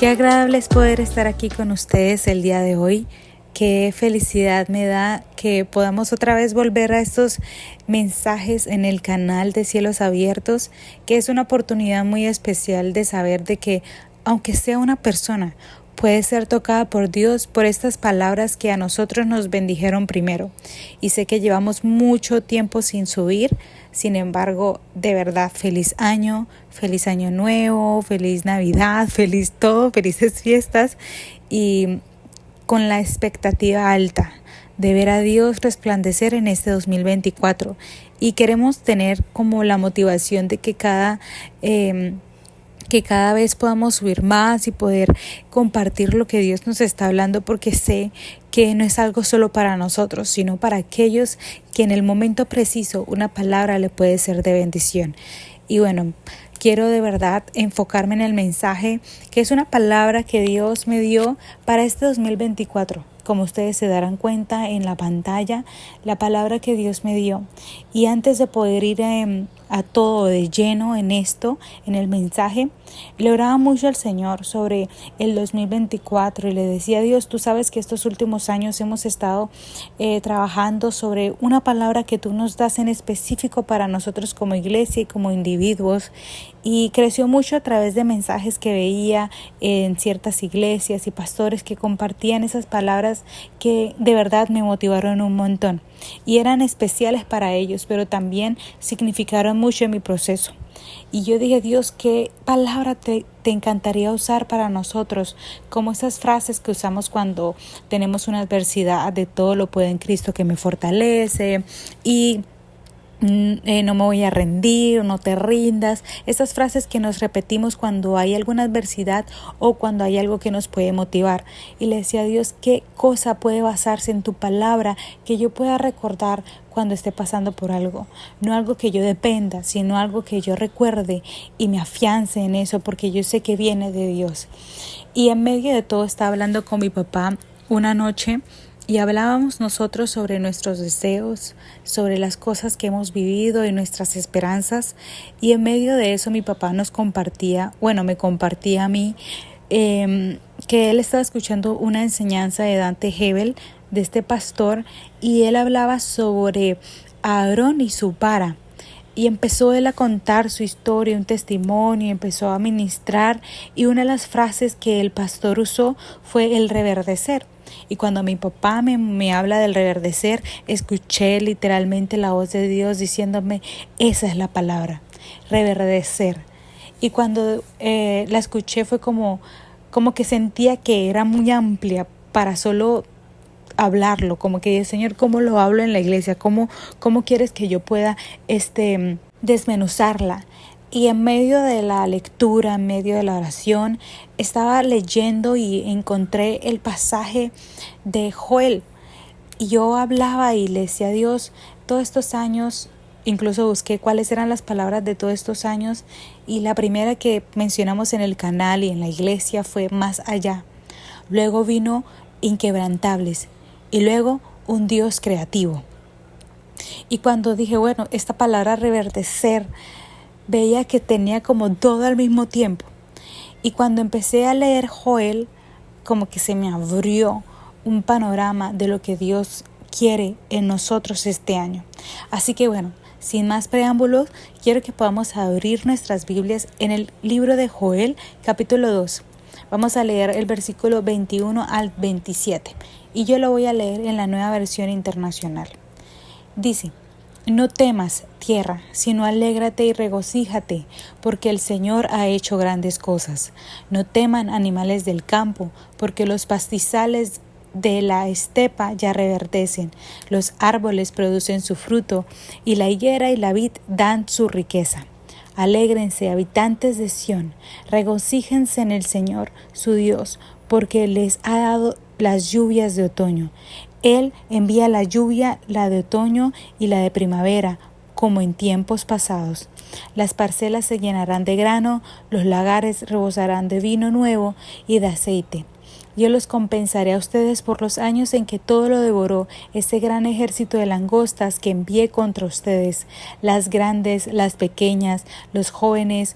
Qué agradable es poder estar aquí con ustedes el día de hoy. Qué felicidad me da que podamos otra vez volver a estos mensajes en el canal de Cielos Abiertos, que es una oportunidad muy especial de saber de que aunque sea una persona, puede ser tocada por Dios por estas palabras que a nosotros nos bendijeron primero. Y sé que llevamos mucho tiempo sin subir, sin embargo, de verdad, feliz año nuevo, feliz Navidad, feliz todo, felices fiestas y con la expectativa alta de ver a Dios resplandecer en este 2024. Y queremos tener como la motivación de que cada vez podamos subir más y poder compartir lo que Dios nos está hablando, porque sé que no es algo solo para nosotros, sino para aquellos que en el momento preciso una palabra le puede ser de bendición. Y bueno, quiero de verdad enfocarme en el mensaje, que es una palabra que Dios me dio para este 2024. Como ustedes se darán cuenta en la pantalla, la palabra que Dios me dio. Y antes de poder ir a todo de lleno en esto, en el mensaje, le oraba mucho al Señor sobre el 2024 y le decía: Dios, tú sabes que estos últimos años hemos estado trabajando sobre una palabra que tú nos das en específico para nosotros como iglesia y como individuos, y creció mucho a través de mensajes que veía en ciertas iglesias y pastores que compartían esas palabras que de verdad me motivaron un montón y eran especiales para ellos, pero también significaron mucho en mi proceso. Y yo dije: Dios, ¿qué palabra te encantaría usar para nosotros? Como esas frases que usamos cuando tenemos una adversidad, de todo lo puedo en Cristo que me fortalece, y no me voy a rendir, no te rindas. Esas frases que nos repetimos cuando hay alguna adversidad o cuando hay algo que nos puede motivar. Y le decía a Dios: ¿qué cosa puede basarse en tu palabra que yo pueda recordar cuando esté pasando por algo? No algo que yo dependa, sino algo que yo recuerde y me afiance en eso, porque yo sé que viene de Dios. Y en medio de todo estaba hablando con mi papá una noche y hablábamos nosotros sobre nuestros deseos, sobre las cosas que hemos vivido y nuestras esperanzas. Y en medio de eso mi papá me compartía a mí que él estaba escuchando una enseñanza de Dante Gebel, de este pastor, y él hablaba sobre Aarón y su vara. Y empezó él a contar su historia, un testimonio, empezó a ministrar, y una de las frases que el pastor usó fue el reverdecer. Y cuando mi papá me habla del reverdecer, escuché literalmente la voz de Dios diciéndome: esa es la palabra, reverdecer. Y cuando la escuché fue como que sentía que era muy amplia para solo hablarlo, como que: Señor, ¿cómo lo hablo en la iglesia? ¿Cómo quieres que yo pueda desmenuzarla? Y en medio de la lectura, en medio de la oración, estaba leyendo y encontré el pasaje de Joel. Y yo hablaba y le decía a Dios: todos estos años, incluso busqué cuáles eran las palabras de todos estos años, y la primera que mencionamos en el canal y en la iglesia fue más allá. Luego vino inquebrantables y luego un Dios creativo. Y cuando dije, bueno, esta palabra reverdecer, veía que tenía como todo al mismo tiempo. Y cuando empecé a leer Joel, como que se me abrió un panorama de lo que Dios quiere en nosotros este año. Así que bueno, sin más preámbulos, quiero que podamos abrir nuestras Biblias en el libro de Joel, capítulo 2. Vamos a leer el versículo 21 al 27 y yo lo voy a leer en la Nueva Versión Internacional. Dice: no temas, tierra, sino alégrate y regocíjate, porque el Señor ha hecho grandes cosas. No teman, animales del campo, porque los pastizales de la estepa ya reverdecen, los árboles producen su fruto, y la higuera y la vid dan su riqueza. Alégrense, habitantes de Sión, regocíjense en el Señor, su Dios, porque les ha dado las lluvias de otoño. Él envía la lluvia, la de otoño y la de primavera, como en tiempos pasados. Las parcelas se llenarán de grano, los lagares rebosarán de vino nuevo y de aceite. Yo los compensaré a ustedes por los años en que todo lo devoró ese gran ejército de langostas que envié contra ustedes, las grandes, las pequeñas, los jóvenes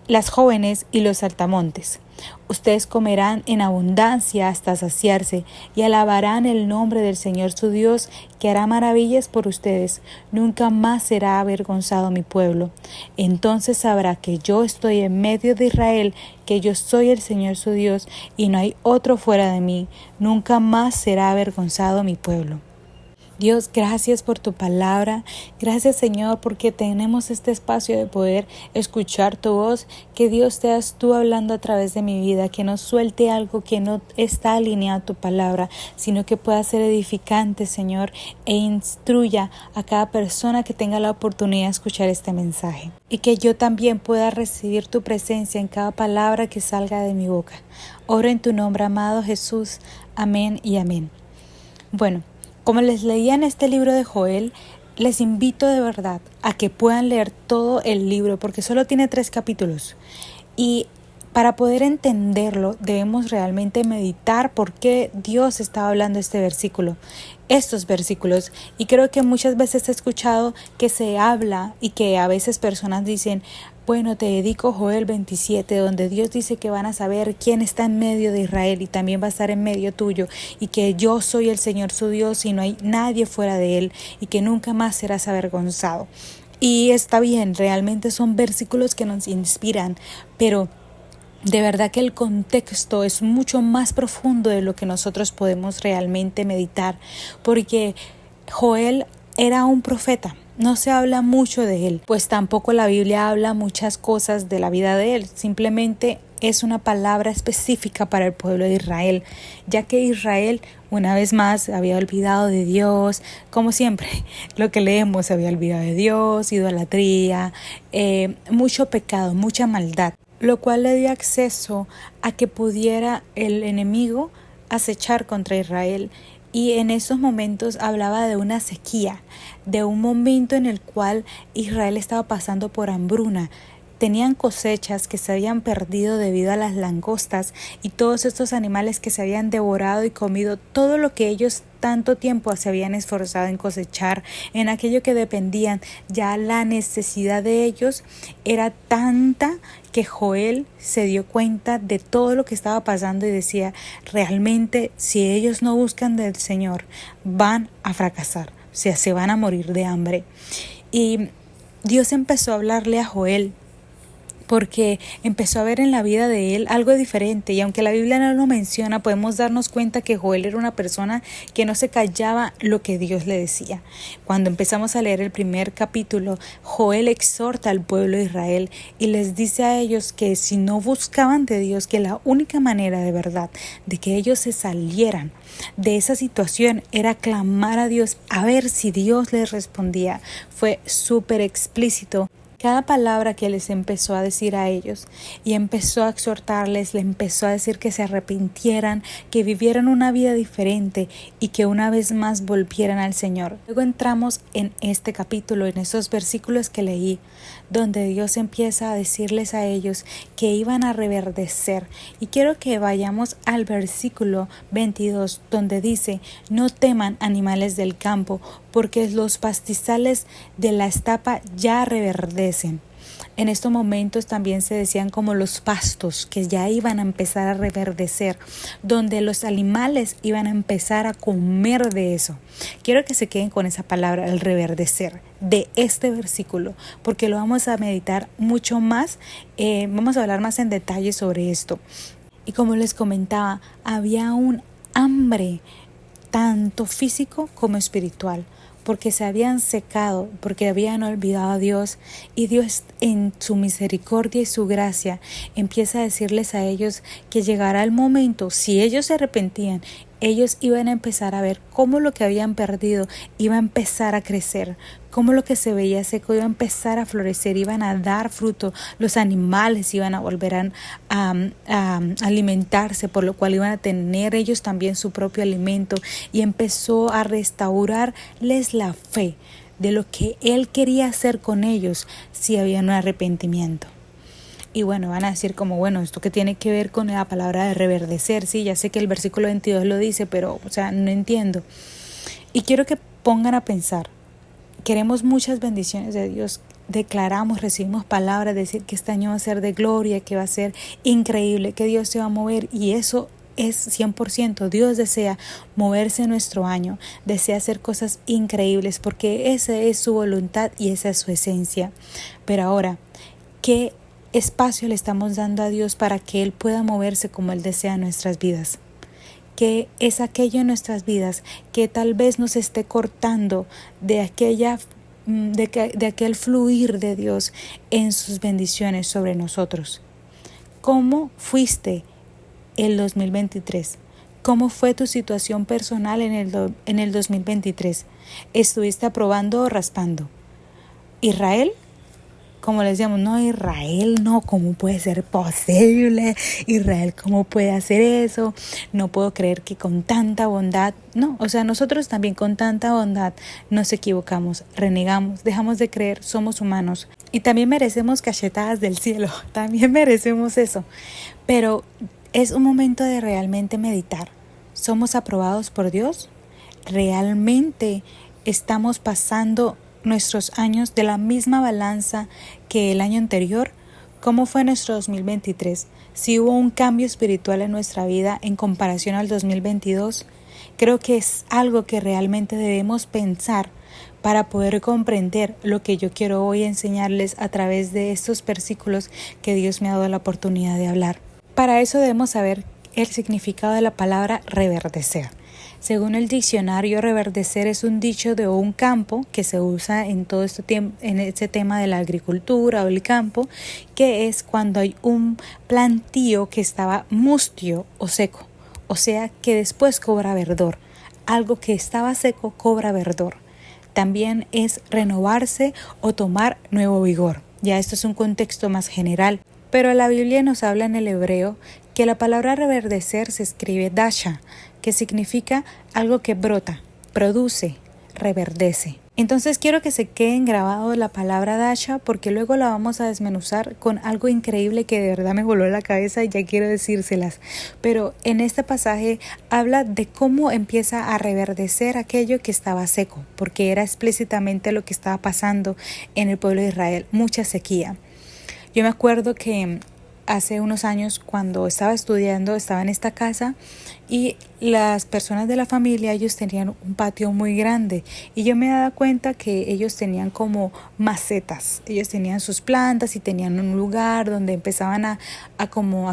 las jóvenes y los saltamontes. Ustedes comerán en abundancia hasta saciarse y alabarán el nombre del Señor su Dios, que hará maravillas por ustedes. Nunca más será avergonzado mi pueblo. Entonces sabrá que yo estoy en medio de Israel, que yo soy el Señor su Dios y no hay otro fuera de mí. Nunca más será avergonzado mi pueblo. Dios, gracias por tu palabra. Gracias, Señor, porque tenemos este espacio de poder escuchar tu voz. Que Dios seas tú hablando a través de mi vida, que no suelte algo que no está alineado a tu palabra, sino que pueda ser edificante, Señor, e instruya a cada persona que tenga la oportunidad de escuchar este mensaje. Y que yo también pueda recibir tu presencia en cada palabra que salga de mi boca. Oro en tu nombre, amado Jesús. Amén y amén. Bueno, como les leía en este libro de Joel, les invito de verdad a que puedan leer todo el libro porque solo tiene 3 capítulos. Y para poder entenderlo debemos realmente meditar por qué Dios estaba hablando estos versículos. Y creo que muchas veces he escuchado que se habla y que a veces personas dicen: bueno, te dedico Joel 27, donde Dios dice que van a saber quién está en medio de Israel y también va a estar en medio tuyo, y que yo soy el Señor su Dios y no hay nadie fuera de él, y que nunca más serás avergonzado. Y está bien, realmente son versículos que nos inspiran, pero de verdad que el contexto es mucho más profundo de lo que nosotros podemos realmente meditar, porque Joel era un profeta. No se habla mucho de él, pues tampoco la Biblia habla muchas cosas de la vida de él. Simplemente es una palabra específica para el pueblo de Israel, ya que Israel una vez más había olvidado de Dios, como siempre lo que leemos, había olvidado de Dios, idolatría, mucho pecado, mucha maldad, lo cual le dio acceso a que pudiera el enemigo acechar contra Israel. Y en esos momentos hablaba de una sequía, de un momento en el cual Israel estaba pasando por hambruna. Tenían cosechas que se habían perdido debido a las langostas y todos estos animales que se habían devorado y comido todo lo que ellos tanto tiempo se habían esforzado en cosechar, en aquello que dependían. Ya la necesidad de ellos era tanta que Joel se dio cuenta de todo lo que estaba pasando y decía: realmente si ellos no buscan del Señor van a fracasar, o sea, se van a morir de hambre. Y Dios empezó a hablarle a Joel, porque empezó a ver en la vida de él algo diferente, y aunque la Biblia no lo menciona, podemos darnos cuenta que Joel era una persona que no se callaba lo que Dios le decía. Cuando empezamos a leer el primer capítulo, Joel exhorta al pueblo de Israel y les dice a ellos que si no buscaban de Dios, que la única manera de verdad de que ellos se salieran de esa situación era clamar a Dios, a ver si Dios les respondía. Fue súper explícito cada palabra que les empezó a decir a ellos, y empezó a exhortarles, le empezó a decir que se arrepintieran, que vivieran una vida diferente y que una vez más volvieran al Señor. Luego entramos en este capítulo, en esos versículos que leí, donde Dios empieza a decirles a ellos que iban a reverdecer. Y quiero que vayamos al versículo 22, donde dice: no teman, animales del campo, porque los pastizales de la estapa ya reverdecen. En estos momentos también se decían como los pastos que ya iban a empezar a reverdecer, donde los animales iban a empezar a comer de eso. Quiero que se queden con esa palabra, el reverdecer, de este versículo, porque lo vamos a meditar mucho más, vamos a hablar más en detalle sobre esto. Y como les comentaba, había un hambre tanto físico como espiritual, porque se habían secado, porque habían olvidado a Dios, y Dios en su misericordia y su gracia empieza a decirles a ellos que llegará el momento, si ellos se arrepentían, ellos iban a empezar a ver cómo lo que habían perdido iba a empezar a crecer, cómo lo que se veía seco iba a empezar a florecer, iban a dar fruto, los animales iban a volver a alimentarse, por lo cual iban a tener ellos también su propio alimento, y empezó a restaurarles la fe de lo que Él quería hacer con ellos si había un arrepentimiento. Y bueno, van a decir como, bueno, ¿esto qué tiene que ver con la palabra de reverdecer? Sí, ya sé que el versículo 22 lo dice, pero, no entiendo. Y quiero que pongan a pensar, queremos muchas bendiciones de Dios, declaramos, recibimos palabras, decir que este año va a ser de gloria, que va a ser increíble, que Dios se va a mover, y eso es 100%. Dios desea moverse en nuestro año, desea hacer cosas increíbles porque esa es su voluntad y esa es su esencia. Pero ahora, ¿qué espacio le estamos dando a Dios para que Él pueda moverse como Él desea en nuestras vidas? ¿Qué es aquello en nuestras vidas que tal vez nos esté cortando de aquel fluir de Dios en sus bendiciones sobre nosotros? ¿Cómo fuiste el 2023? ¿Cómo fue tu situación personal en el 2023? ¿Estuviste aprobando o raspando? Israel, como les decíamos, no, Israel, no, ¿cómo puede ser posible? Israel, ¿cómo puede hacer eso? No puedo creer que con tanta bondad, no, o sea, nosotros también con tanta bondad nos equivocamos, renegamos, dejamos de creer, somos humanos y también merecemos cachetadas del cielo, también merecemos eso, pero es un momento de realmente meditar. ¿Somos aprobados por Dios? ¿Realmente estamos pasando nuestros años de la misma balanza que el año anterior? ¿Cómo fue nuestro 2023? ¿Si hubo un cambio espiritual en nuestra vida en comparación al 2022? Creo que es algo que realmente debemos pensar para poder comprender lo que yo quiero hoy enseñarles a través de estos versículos que Dios me ha dado la oportunidad de hablar. Para eso debemos saber el significado de la palabra reverdecer. Según el diccionario, reverdecer es un dicho de un campo que se usa en todo este tema de la agricultura o el campo, que es cuando hay un plantío que estaba mustio o seco, o sea que después cobra verdor. Algo que estaba seco cobra verdor. También es renovarse o tomar nuevo vigor. Ya esto es un contexto más general, pero la Biblia nos habla en el hebreo que la palabra reverdecer se escribe dasha, que significa algo que brota, produce, reverdece. Entonces quiero que se queden grabados la palabra dasha porque luego la vamos a desmenuzar con algo increíble que de verdad me voló la cabeza y ya quiero decírselas. Pero en este pasaje habla de cómo empieza a reverdecer aquello que estaba seco, porque era explícitamente lo que estaba pasando en el pueblo de Israel, mucha sequía. Yo me acuerdo que hace unos años cuando estaba estudiando, estaba en esta casa y las personas de la familia, ellos tenían un patio muy grande y yo me daba cuenta que ellos tenían como macetas, ellos tenían sus plantas y tenían un lugar donde empezaban a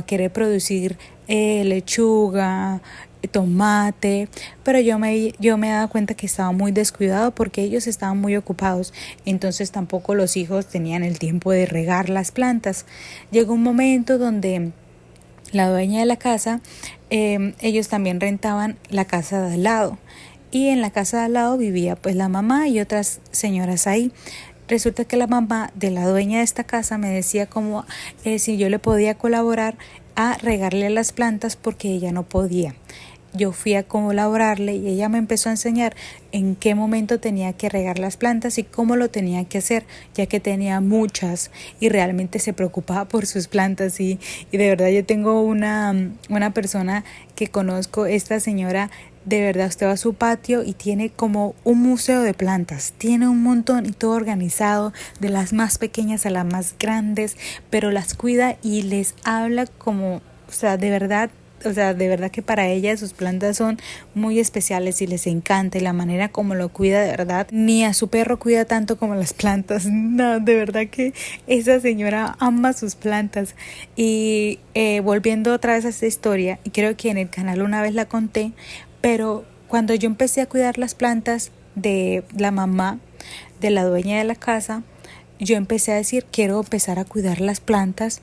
querer producir lechuga, tomate, pero yo me daba cuenta que estaba muy descuidado porque ellos estaban muy ocupados, entonces tampoco los hijos tenían el tiempo de regar las plantas. Llegó un momento donde la dueña de la casa, ellos también rentaban la casa de al lado y en la casa de al lado vivía pues la mamá y otras señoras ahí. Resulta que la mamá de la dueña de esta casa me decía como si yo le podía colaborar a regarle las plantas porque ella no podía. Yo fui a colaborarle y ella me empezó a enseñar en qué momento tenía que regar las plantas y cómo lo tenía que hacer, ya que tenía muchas y realmente se preocupaba por sus plantas y de verdad yo tengo una persona que conozco, esta señora. De verdad, usted va a su patio y tiene como un museo de plantas, tiene un montón y todo organizado, de las más pequeñas a las más grandes, pero las cuida y les habla como, de verdad que para ella sus plantas son muy especiales y les encanta y la manera como lo cuida, de verdad, ni a su perro cuida tanto como las plantas. No, de verdad que esa señora ama sus plantas. Y volviendo otra vez a esta historia, y creo que en el canal una vez la conté, pero cuando yo empecé a cuidar las plantas de la mamá, de la dueña de la casa, yo empecé a decir, quiero empezar a cuidar las plantas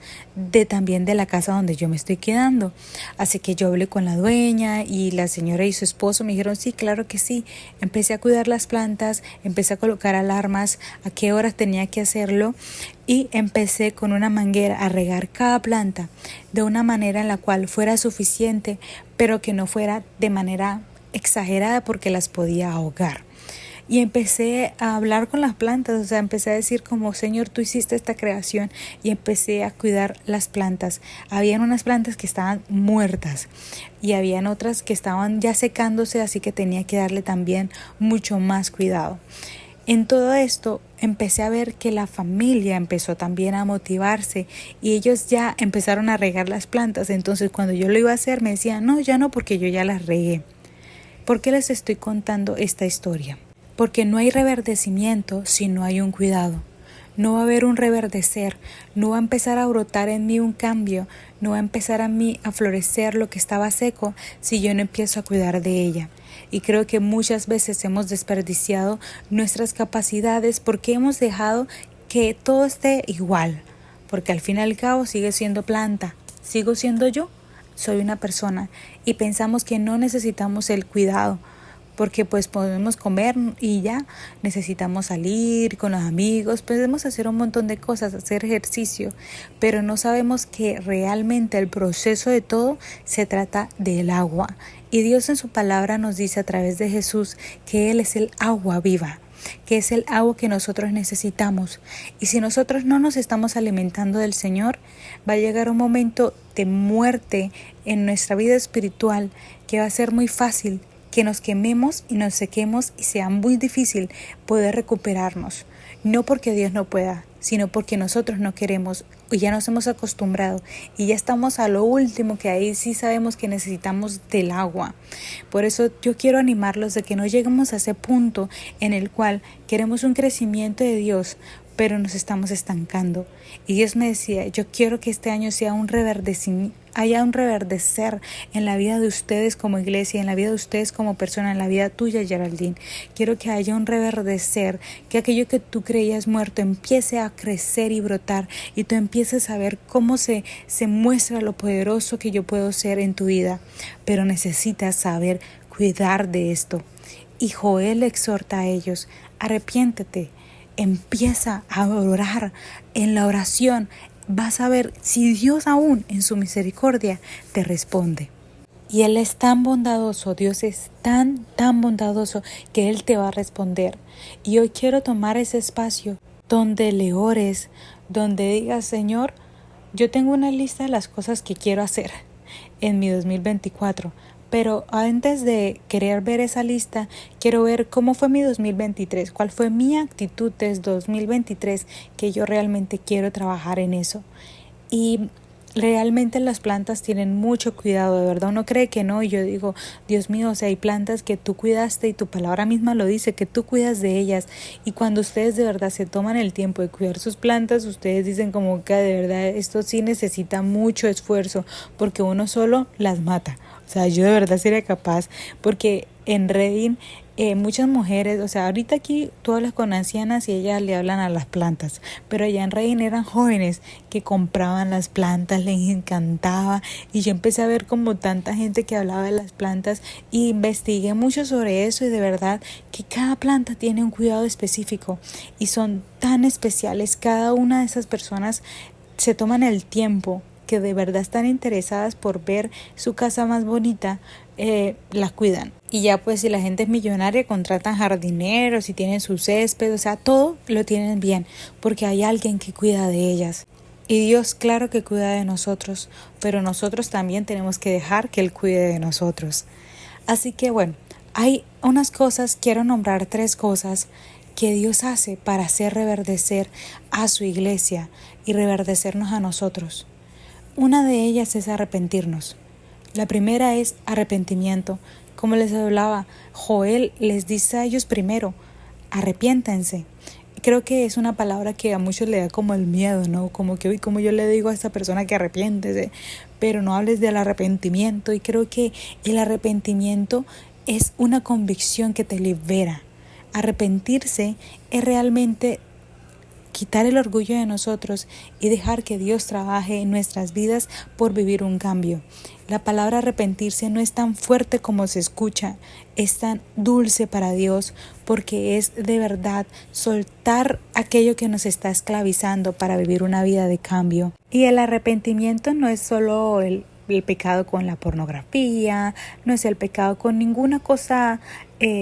también de la casa donde yo me estoy quedando. Así que yo hablé con la dueña y la señora y su esposo me dijeron, sí, claro que sí. Empecé a cuidar las plantas, empecé a colocar alarmas, a qué horas tenía que hacerlo y empecé con una manguera a regar cada planta de una manera en la cual fuera suficiente, pero que no fuera de manera exagerada porque las podía ahogar. Y empecé a hablar con las plantas, empecé a decir como, Señor, tú hiciste esta creación, y empecé a cuidar las plantas. Habían unas plantas que estaban muertas y habían otras que estaban ya secándose, así que tenía que darle también mucho más cuidado. En todo esto, empecé a ver que la familia empezó también a motivarse y ellos ya empezaron a regar las plantas. Entonces cuando yo lo iba a hacer me decían, no, ya no, porque yo ya las regué. ¿Por qué les estoy contando esta historia? Porque no hay reverdecimiento si no hay un cuidado. No va a haber un reverdecer, no va a empezar a brotar en mí un cambio, no va a empezar a mí a florecer lo que estaba seco si yo no empiezo a cuidar de ella. Y creo que muchas veces hemos desperdiciado nuestras capacidades porque hemos dejado que todo esté igual. Porque al fin y al cabo sigue siendo planta, sigo siendo yo, soy una persona y pensamos que no necesitamos el cuidado. Porque pues podemos comer y ya necesitamos salir con los amigos, podemos hacer un montón de cosas, hacer ejercicio, pero no sabemos que realmente el proceso de todo se trata del agua. Y Dios en su palabra nos dice a través de Jesús que Él es el agua viva, que es el agua que nosotros necesitamos. Y si nosotros no nos estamos alimentando del Señor, va a llegar un momento de muerte en nuestra vida espiritual que va a ser muy fácil que nos quememos y nos sequemos y sea muy difícil poder recuperarnos. No porque Dios no pueda, sino porque nosotros no queremos y ya nos hemos acostumbrado y ya estamos a lo último, que ahí sí sabemos que necesitamos del agua. Por eso yo quiero animarlos de que no lleguemos a ese punto en el cual queremos un crecimiento de Dios, pero nos estamos estancando. Y Dios me decía, yo quiero que este año sea haya un reverdecer en la vida de ustedes como iglesia, en la vida de ustedes como persona, en la vida tuya, Geraldine. Quiero que haya un reverdecer, que aquello que tú creías muerto empiece a crecer y brotar, y tú empieces a ver cómo se muestra lo poderoso que yo puedo ser en tu vida. Pero necesitas saber cuidar de esto. Y Joel exhorta a ellos, arrepiéntete. Empieza a orar. En la oración vas a ver si Dios aún en su misericordia te responde. Y Él es tan bondadoso, Dios es tan bondadoso que Él te va a responder. Y hoy quiero tomar ese espacio donde le ores, donde digas, Señor, yo tengo una lista de las cosas que quiero hacer en mi 2024. Pero antes de querer ver esa lista, quiero ver cómo fue mi 2023, cuál fue mi actitud desde 2023, que yo realmente quiero trabajar en eso. Y realmente las plantas tienen mucho cuidado, de verdad. Uno cree que no, y yo digo, Dios mío, o sea, hay plantas que tú cuidaste y tu palabra misma lo dice, que tú cuidas de ellas. Y cuando ustedes de verdad se toman el tiempo de cuidar sus plantas, ustedes dicen como que de verdad esto sí necesita mucho esfuerzo, porque uno solo las mata. O sea, yo de verdad sería capaz, porque en Redding muchas mujeres, o sea, ahorita aquí tú hablas con ancianas y ellas le hablan a las plantas, pero allá en Redding eran jóvenes que compraban las plantas, les encantaba, y yo empecé a ver como tanta gente que hablaba de las plantas y investigué mucho sobre eso, y de verdad que cada planta tiene un cuidado específico y son tan especiales. Cada una de esas personas se toman el tiempo, que de verdad están interesadas por ver su casa más bonita, la cuidan. Y ya pues si la gente es millonaria, contratan jardineros y tienen su césped, o sea, todo lo tienen bien, porque hay alguien que cuida de ellas. Y Dios, claro que cuida de nosotros, pero nosotros también tenemos que dejar que Él cuide de nosotros. Así que bueno, hay unas cosas, quiero nombrar 3 cosas que Dios hace para hacer reverdecer a su iglesia y reverdecernos a nosotros. Una de ellas es arrepentirnos. La primera es arrepentimiento. Como les hablaba, Joel les dice a ellos primero, arrepiéntense. Creo que es una palabra que a muchos le da como el miedo, ¿no? Como que, uy, como yo le digo a esta persona que arrepiéntese, pero no hables del arrepentimiento. Y creo que el arrepentimiento es una convicción que te libera. Arrepentirse es realmente quitar el orgullo de nosotros y dejar que Dios trabaje en nuestras vidas por vivir un cambio. La palabra arrepentirse no es tan fuerte como se escucha, es tan dulce para Dios, porque es de verdad soltar aquello que nos está esclavizando para vivir una vida de cambio. Y el arrepentimiento no es solo el pecado con la pornografía, no es el pecado con ninguna cosa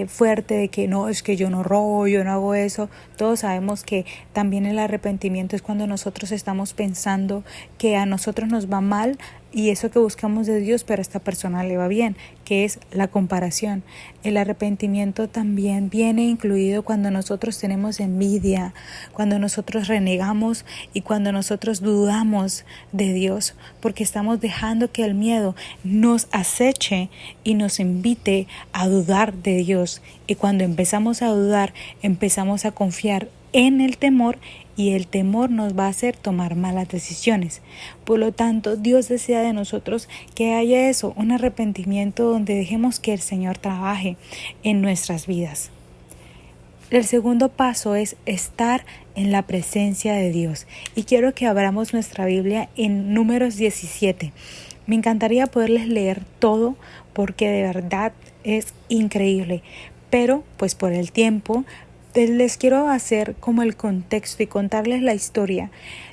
fuerte de que no, es que yo no robo, yo no hago eso. Todos sabemos que también el arrepentimiento es cuando nosotros estamos pensando que a nosotros nos va mal y eso que buscamos de Dios, pero a esta persona le va bien, que es la comparación. El arrepentimiento también viene incluido cuando nosotros tenemos envidia, cuando nosotros renegamos y cuando nosotros dudamos de Dios, porque estamos dejando que el miedo nos aceche y nos invite a dudar de Dios. Y cuando empezamos a dudar, empezamos a confiar en el temor y el temor nos va a hacer tomar malas decisiones. Por lo tanto, Dios desea de nosotros que haya eso, un arrepentimiento donde dejemos que el Señor trabaje en nuestras vidas. El segundo paso es estar en la presencia de Dios. Y quiero que abramos nuestra Biblia en Números 17. Me encantaría poderles leer todo porque de verdad es increíble. Pero pues por el tiempo les quiero hacer como el contexto y contarles la historia.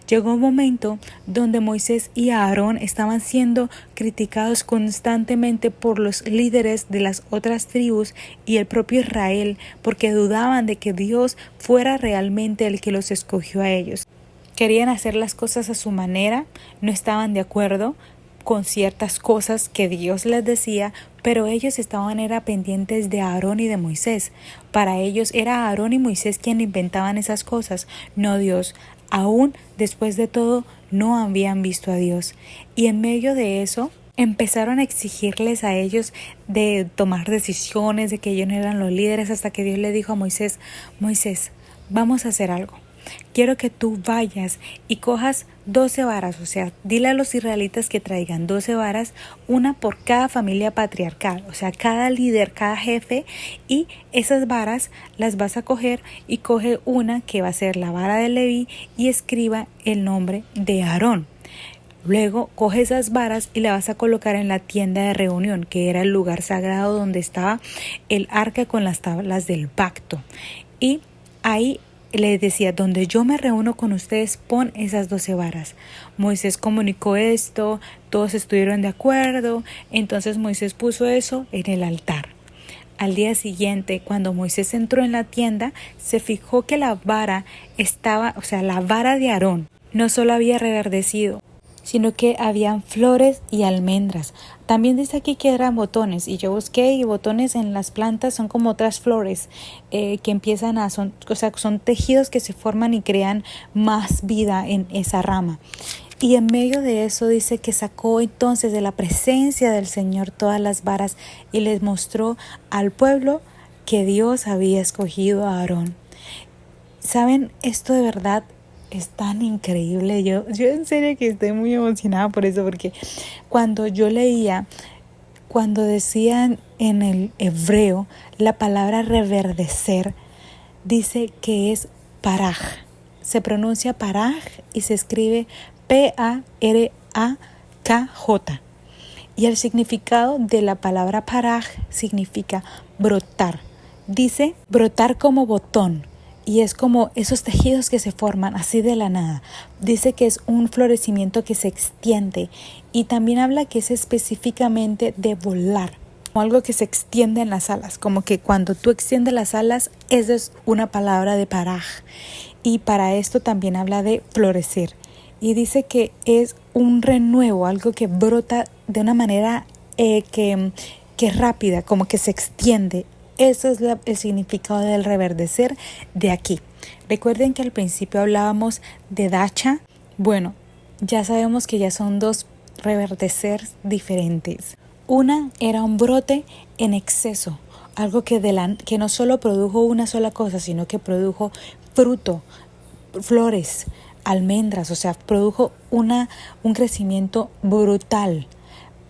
Llegó un momento donde Moisés y Aarón estaban siendo criticados constantemente por los líderes de las otras tribus y el propio Israel, porque dudaban de que Dios fuera realmente el que los escogió a ellos. Querían hacer las cosas a su manera, no estaban de acuerdo con ciertas cosas que Dios les decía, pero ellos era pendientes de Aarón y de Moisés. Para ellos era Aarón y Moisés quien inventaban esas cosas, no Dios. Aún después de todo, no habían visto a Dios. Y en medio de eso, empezaron a exigirles a ellos de tomar decisiones, de que ellos no eran los líderes, hasta que Dios le dijo a Moisés, Moisés, vamos a hacer algo. Quiero que tú vayas y cojas 12 varas, o sea, dile a los israelitas que traigan 12 varas, una por cada familia patriarcal, o sea, cada líder, cada jefe, y esas varas las vas a coger y coge una que va a ser la vara de Leví y escriba el nombre de Aarón. Luego coge esas varas y la vas a colocar en la tienda de reunión, que era el lugar sagrado donde estaba el arca con las tablas del pacto. Y ahí les decía, donde yo me reúno con ustedes, pon esas 12 varas. Moisés comunicó esto, todos estuvieron de acuerdo, entonces Moisés puso eso en el altar. Al día siguiente, cuando Moisés entró en la tienda, se fijó que la vara estaba, o sea, la vara de Aarón, no solo había reverdecido, sino que habían flores y almendras. También dice aquí que eran botones, y yo busqué, y botones en las plantas son como otras flores que empiezan son tejidos que se forman y crean más vida en esa rama. Y en medio de eso dice que sacó entonces de la presencia del Señor todas las varas y les mostró al pueblo que Dios había escogido a Aarón. ¿Saben? Esto de verdad es tan increíble. Yo en serio que estoy muy emocionada por eso, porque cuando yo leía, cuando decían en el hebreo la palabra reverdecer, dice que es paraj. Se pronuncia paraj y se escribe P-A-R-A-K-J. Y el significado de la palabra paraj significa brotar. Dice brotar como botón. Y es como esos tejidos que se forman así de la nada. Dice que es un florecimiento que se extiende. Y también habla que es específicamente de volar. Como algo que se extiende en las alas. Como que cuando tú extiendes las alas, esa es una palabra de paraj. Y para esto también habla de florecer. Y dice que es un renuevo, algo que brota de una manera que es rápida, como que se extiende. Eso es el significado del reverdecer de aquí. Recuerden que al principio hablábamos de dacha. Bueno, ya sabemos que ya son dos reverdecer diferentes. Una era un brote en exceso, algo que no solo produjo una sola cosa, sino que produjo fruto, flores, almendras, o sea, produjo un crecimiento brutal.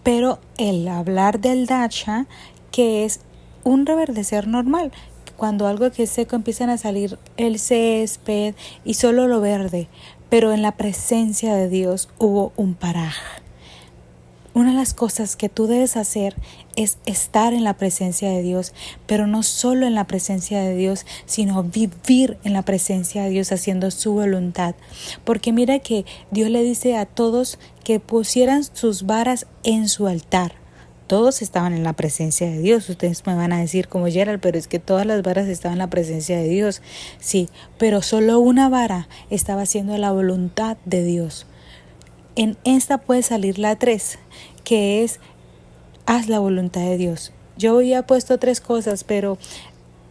Pero el hablar del dacha, que es un reverdecer normal, cuando algo que es seco empiezan a salir el césped y solo lo verde, pero en la presencia de Dios hubo un paraj. Una de las cosas que tú debes hacer es estar en la presencia de Dios, pero no solo en la presencia de Dios, sino vivir en la presencia de Dios haciendo su voluntad. Porque mira que Dios le dice a todos que pusieran sus varas en su altar. todos estaban en la presencia de Dios. Ustedes me van a decir como Gerald, pero es que todas las varas estaban en la presencia de Dios. Sí, pero solo una vara estaba haciendo la voluntad de Dios. En esta puede salir la 3, que es haz la voluntad de Dios. Yo había puesto 3 cosas, pero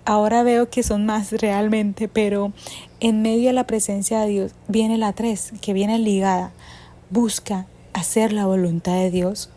ahora veo que son más realmente, pero en medio de la presencia de Dios viene la 3, que viene ligada. Busca hacer la voluntad de Dios.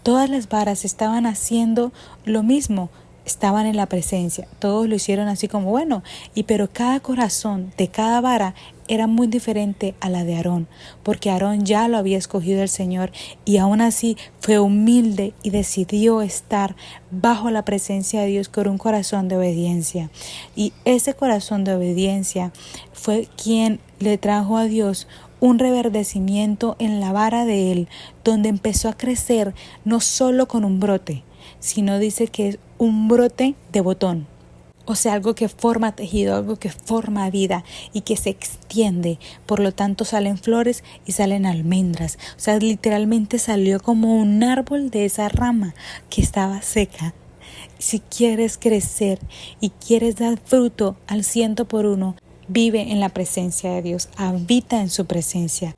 Todas las varas estaban haciendo lo mismo, estaban en la presencia. Todos lo hicieron así como bueno, pero cada corazón de cada vara era muy diferente a la de Aarón, porque Aarón ya lo había escogido el Señor y aún así fue humilde y decidió estar bajo la presencia de Dios con un corazón de obediencia. Y ese corazón de obediencia fue quien le trajo a Dios un reverdecimiento en la vara de él, donde empezó a crecer no solo con un brote, sino dice que es un brote de botón. O sea, algo que forma tejido, algo que forma vida y que se extiende. Por lo tanto, salen flores y salen almendras. O sea, literalmente salió como un árbol de esa rama que estaba seca. Si quieres crecer y quieres dar fruto al 100%, vive en la presencia de Dios, habita en su presencia.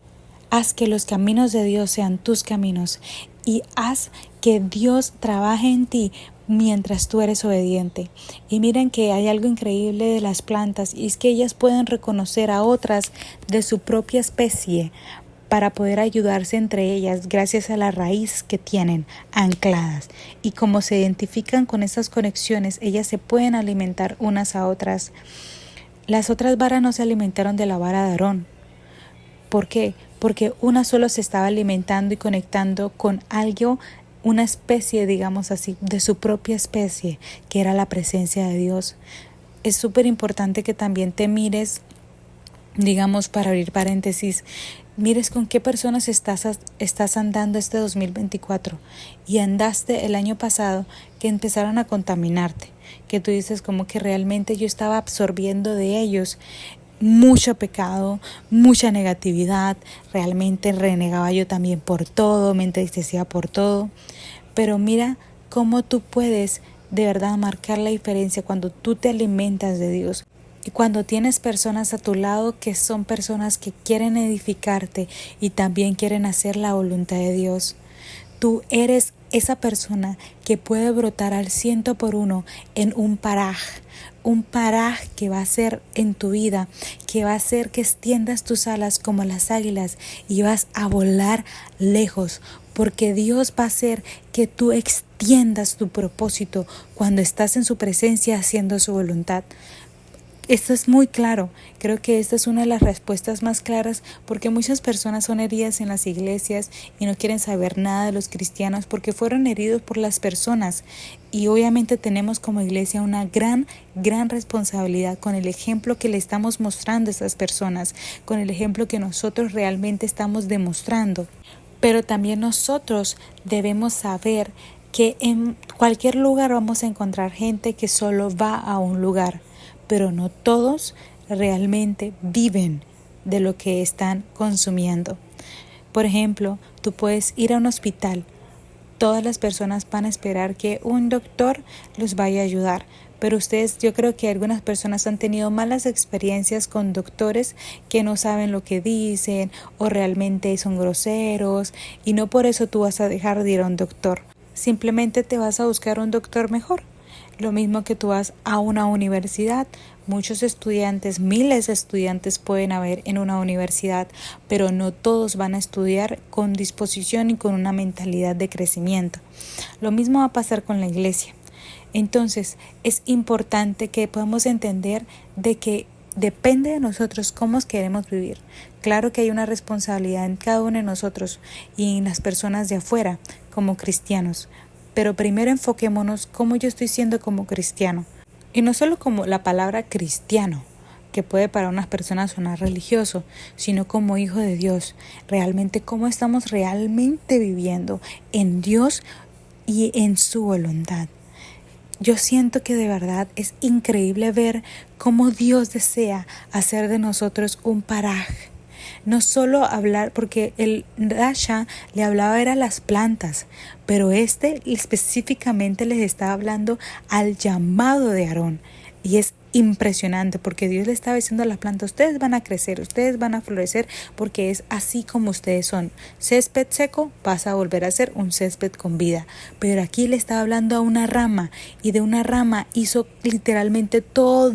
Haz que los caminos de Dios sean tus caminos y haz que Dios trabaje en ti mientras tú eres obediente. Y miren que hay algo increíble de las plantas y es que ellas pueden reconocer a otras de su propia especie para poder ayudarse entre ellas gracias a la raíz que tienen ancladas. Y como se identifican con esas conexiones, ellas se pueden alimentar unas a otras. Las otras varas no se alimentaron de la vara de Aarón. ¿Por qué? Porque una solo se estaba alimentando y conectando con algo, una especie, digamos así, de su propia especie, que era la presencia de Dios. Es súper importante que también te mires, digamos, para abrir paréntesis, mires con qué personas estás andando este 2024 y andaste el año pasado que empezaron a contaminarte, que tú dices como que realmente yo estaba absorbiendo de ellos mucho pecado, mucha negatividad, realmente renegaba yo también por todo, me entristecía por todo, pero mira cómo tú puedes de verdad marcar la diferencia cuando tú te alimentas de Dios. Y cuando tienes personas a tu lado que son personas que quieren edificarte y también quieren hacer la voluntad de Dios, tú eres esa persona que puede brotar al 100% en un paraj que va a ser en tu vida, que va a hacer que extiendas tus alas como las águilas y vas a volar lejos, porque Dios va a hacer que tú extiendas tu propósito cuando estás en su presencia haciendo su voluntad. Esto es muy claro, creo que esta es una de las respuestas más claras porque muchas personas son heridas en las iglesias y no quieren saber nada de los cristianos porque fueron heridos por las personas y obviamente tenemos como iglesia una gran responsabilidad con el ejemplo que le estamos mostrando a estas personas, con el ejemplo que nosotros realmente estamos demostrando, pero también nosotros debemos saber que en cualquier lugar vamos a encontrar gente que solo va a un lugar, pero no todos realmente viven de lo que están consumiendo. Por ejemplo, tú puedes ir a un hospital. Todas las personas van a esperar que un doctor los vaya a ayudar, pero yo creo que algunas personas han tenido malas experiencias con doctores que no saben lo que dicen o realmente son groseros y no por eso tú vas a dejar de ir a un doctor. Simplemente te vas a buscar un doctor mejor. Lo mismo que tú vas a una universidad, muchos estudiantes, miles de estudiantes pueden haber en una universidad, pero no todos van a estudiar con disposición y con una mentalidad de crecimiento. Lo mismo va a pasar con la iglesia. Entonces, es importante que podamos entender de que depende de nosotros cómo queremos vivir. Claro que hay una responsabilidad en cada uno de nosotros y en las personas de afuera como cristianos. Pero primero enfoquémonos cómo yo estoy siendo como cristiano. Y no solo como la palabra cristiano, que puede para unas personas sonar religioso, sino como hijo de Dios. Realmente cómo estamos realmente viviendo en Dios y en su voluntad. Yo siento que de verdad es increíble ver cómo Dios desea hacer de nosotros un paraje. No solo hablar, porque el Rasha le hablaba era a las plantas, pero específicamente les estaba hablando al llamado de Aarón. Y es impresionante porque Dios le estaba diciendo a las plantas, ustedes van a crecer, ustedes van a florecer porque es así como ustedes son. Césped seco, vas a volver a ser un césped con vida. Pero aquí le estaba hablando a una rama y de una rama hizo literalmente todo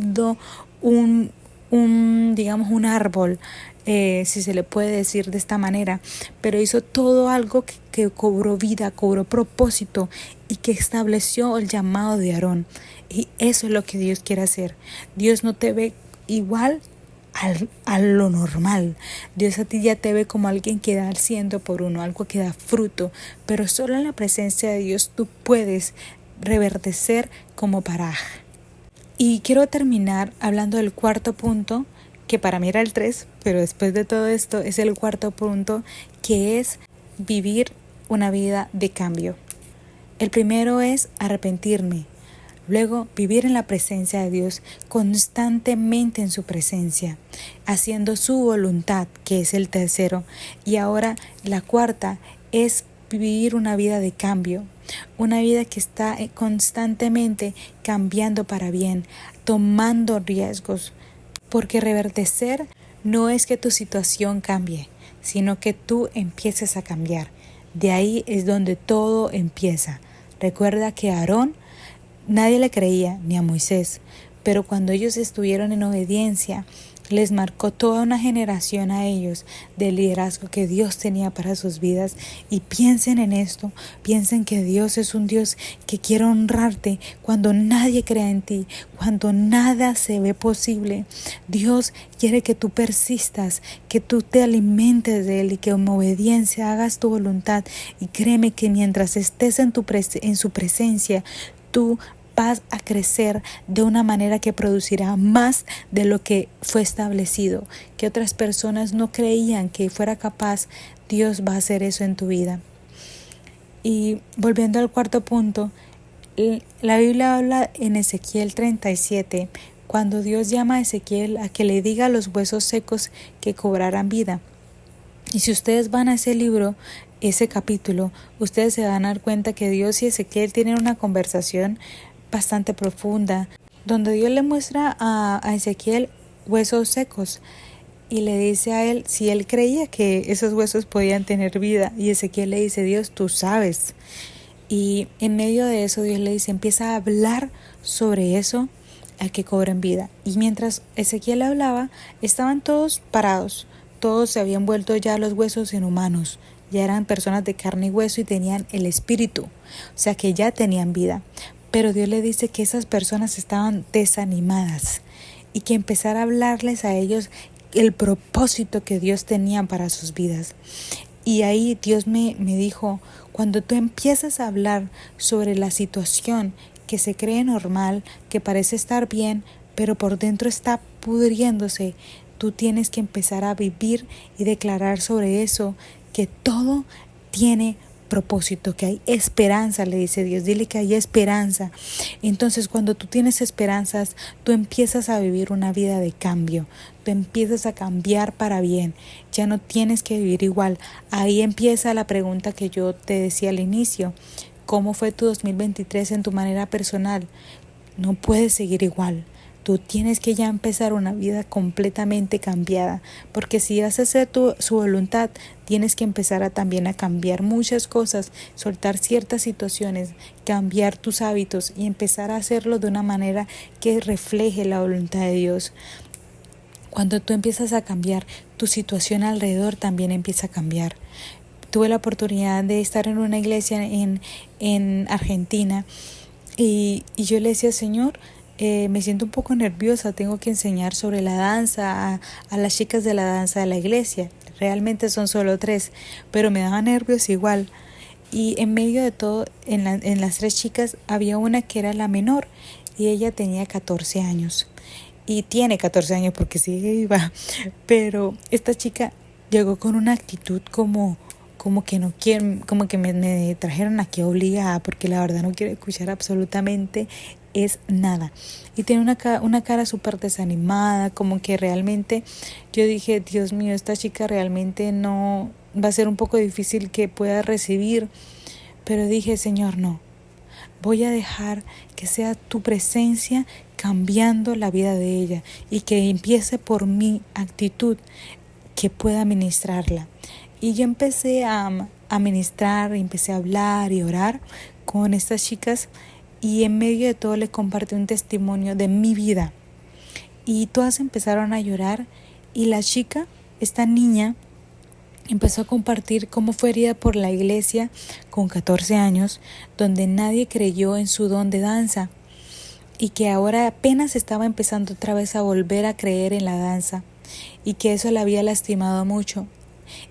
digamos, un árbol, si se le puede decir de esta manera, pero hizo todo algo que cobró vida, cobró propósito y que estableció el llamado de Aarón. Y eso es lo que Dios quiere hacer. Dios no te ve igual a lo normal. Dios a ti ya te ve como alguien que da al 100 por 1, algo que da fruto, pero solo en la presencia de Dios tú puedes reverdecer como Paraj. Y quiero terminar hablando del cuarto punto, que para mí era el 3, pero después de todo esto es el cuarto punto, que es vivir una vida de cambio. El primero es arrepentirme. Luego, vivir en la presencia de Dios, constantemente en su presencia, haciendo su voluntad, que es el tercero. Y ahora la cuarta es vivir una vida de cambio, una vida que está constantemente cambiando para bien, tomando riesgos, porque reverdecer no es que tu situación cambie, sino que tú empieces a cambiar. De ahí es donde todo empieza. Recuerda que Aarón nadie le creía, ni a Moisés, pero cuando ellos estuvieron en obediencia, les marcó toda una generación a ellos del liderazgo que Dios tenía para sus vidas. Y piensen en esto, piensen que Dios es un Dios que quiere honrarte cuando nadie cree en ti, cuando nada se ve posible. Dios quiere que tú persistas, que tú te alimentes de Él y que en obediencia hagas tu voluntad. Y créeme que mientras estés en su presencia, tú vas a crecer de una manera que producirá más de lo que fue establecido, que otras personas no creían que fuera capaz. Dios va a hacer eso en tu vida. Y volviendo al cuarto punto, la Biblia habla en Ezequiel 37, cuando Dios llama a Ezequiel a que le diga a los huesos secos que cobrarán vida. Y si ustedes van a ese libro, ese capítulo, ustedes se van a dar cuenta que Dios y Ezequiel tienen una conversación bastante profunda, donde Dios le muestra a Ezequiel huesos secos y le dice a él si él creía que esos huesos podían tener vida, y Ezequiel le dice, Dios, tú sabes. Y en medio de eso Dios le dice, empieza a hablar sobre eso al que cobren vida. Y mientras Ezequiel hablaba, estaban todos parados, todos se habían vuelto ya los huesos en humanos, ya eran personas de carne y hueso y tenían el espíritu, o sea que ya tenían vida. Pero Dios le dice que esas personas estaban desanimadas y que empezara a hablarles a ellos el propósito que Dios tenía para sus vidas. Y ahí Dios me dijo, cuando tú empiezas a hablar sobre la situación que se cree normal, que parece estar bien, pero por dentro está pudriéndose, tú tienes que empezar a vivir y declarar sobre eso que todo tiene propósito, que hay esperanza, le dice Dios, dile que hay esperanza. Entonces cuando tú tienes esperanzas, tú empiezas a vivir una vida de cambio, tú empiezas a cambiar para bien, ya no tienes que vivir igual. Ahí empieza la pregunta que yo te decía al inicio, ¿cómo fue tu 2023 en tu manera personal? No puedes seguir igual. Tú tienes que ya empezar una vida completamente cambiada, porque si vas a hacer su voluntad, tienes que empezar también a cambiar muchas cosas, soltar ciertas situaciones, cambiar tus hábitos y empezar a hacerlo de una manera que refleje la voluntad de Dios. Cuando tú empiezas a cambiar, tu situación alrededor también empieza a cambiar. Tuve la oportunidad de estar en una iglesia en Argentina y yo le decía, Señor, me siento un poco nerviosa, tengo que enseñar sobre la danza a las chicas de la danza de la iglesia. Realmente son solo 3, pero me daba nervios igual. Y en medio de todo, en las 3 chicas había una que era la menor y ella tenía 14 años. Y tiene 14 años porque sigue viva. Pero esta chica llegó con una actitud como que no quiero, como que me trajeron aquí obligada, porque la verdad no quiero escuchar absolutamente es nada. Y tiene una cara súper desanimada, como que realmente yo dije, Dios mío, esta chica realmente no va a ser un poco difícil que pueda recibir. Pero dije, Señor, no. Voy a dejar que sea tu presencia cambiando la vida de ella y que empiece por mi actitud que pueda ministrarla. Y yo empecé a ministrar, empecé a hablar y orar con estas chicas y en medio de todo les compartí un testimonio de mi vida. Y todas empezaron a llorar y la chica, esta niña, empezó a compartir cómo fue herida por la iglesia con 14 años, donde nadie creyó en su don de danza y que ahora apenas estaba empezando otra vez a volver a creer en la danza y que eso la había lastimado mucho.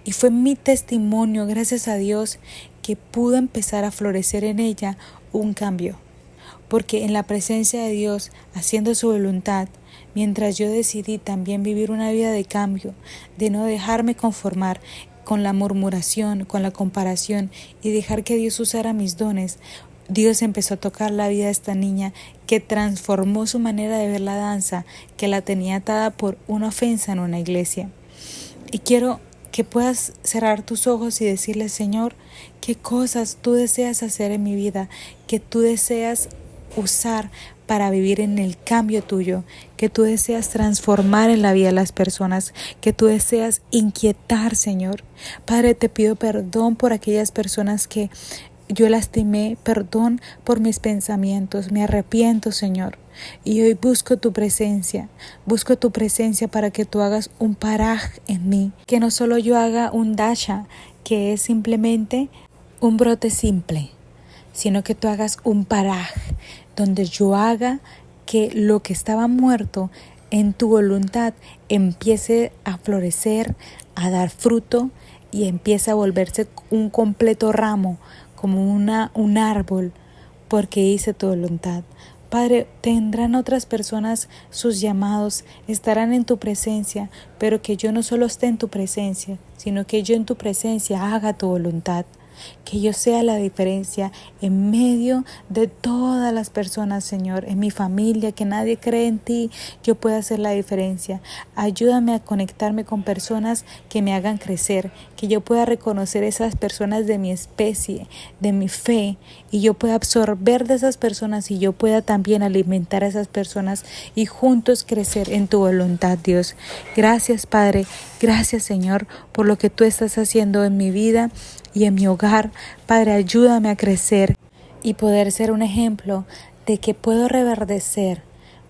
Y fue mi testimonio, gracias a Dios, que pudo empezar a florecer en ella un cambio. Porque en la presencia de Dios, haciendo su voluntad, mientras yo decidí también vivir una vida de cambio, de no dejarme conformar con la murmuración, con la comparación y dejar que Dios usara mis dones, Dios empezó a tocar la vida de esta niña que transformó su manera de ver la danza, que la tenía atada por una ofensa en una iglesia. Y quiero que puedas cerrar tus ojos y decirle, Señor, qué cosas tú deseas hacer en mi vida, que tú deseas usar para vivir en el cambio tuyo, que tú deseas transformar en la vida de las personas, que tú deseas inquietar, Señor. Padre, te pido perdón por aquellas personas que yo lastimé, perdón por mis pensamientos, me arrepiento, Señor. Y hoy busco tu presencia para que tú hagas un paraj en mí, que no solo yo haga un dasha, que es simplemente un brote simple, sino que tú hagas un paraj, donde yo haga que lo que estaba muerto en tu voluntad empiece a florecer, a dar fruto y empiece a volverse un completo ramo, como un árbol, porque hice tu voluntad. Padre, tendrán otras personas sus llamados, estarán en tu presencia, pero que yo no solo esté en tu presencia, sino que yo en tu presencia haga tu voluntad. Que yo sea la diferencia en medio de todas las personas, Señor, en mi familia, que nadie cree en ti, yo pueda hacer la diferencia. Ayúdame a conectarme con personas que me hagan crecer, que yo pueda reconocer esas personas de mi especie, de mi fe, y yo pueda absorber de esas personas y yo pueda también alimentar a esas personas y juntos crecer en tu voluntad, Dios. Gracias, Padre. Gracias, Señor, por lo que tú estás haciendo en mi vida y en mi hogar. Padre, ayúdame a crecer y poder ser un ejemplo de que puedo reverdecer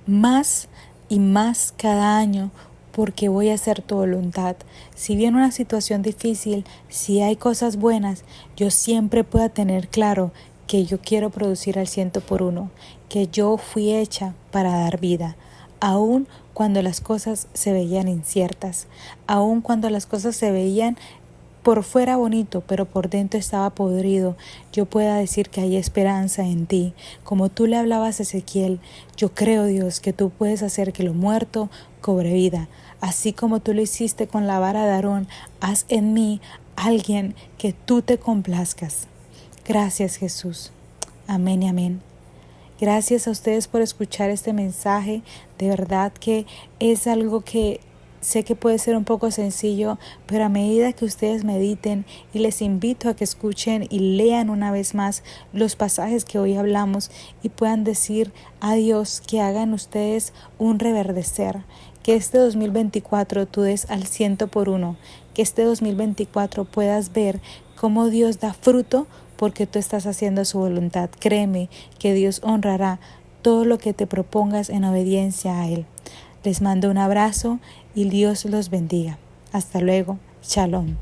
más y más cada año, porque voy a hacer tu voluntad. Si viene una situación difícil, si hay cosas buenas, yo siempre pueda tener claro que yo quiero producir al 100%, que yo fui hecha para dar vida, aun cuando las cosas se veían inciertas, aun cuando las cosas se veían por fuera bonito, pero por dentro estaba podrido, yo pueda decir que hay esperanza en ti. Como tú le hablabas a Ezequiel, yo creo, Dios, que tú puedes hacer que lo muerto cobre vida. Así como tú lo hiciste con la vara de Aarón, haz en mí alguien que tú te complazcas. Gracias, Jesús. Amén y amén. Gracias a ustedes por escuchar este mensaje. De verdad que es algo que sé que puede ser un poco sencillo, pero a medida que ustedes mediten, y les invito a que escuchen y lean una vez más los pasajes que hoy hablamos y puedan decir a Dios que hagan ustedes un reverdecer, que este 2024 tú des al 100%, que este 2024 puedas ver cómo Dios da fruto porque tú estás haciendo su voluntad. Créeme que Dios honrará todo lo que te propongas en obediencia a Él. Les mando un abrazo y Dios los bendiga. Hasta luego. Shalom.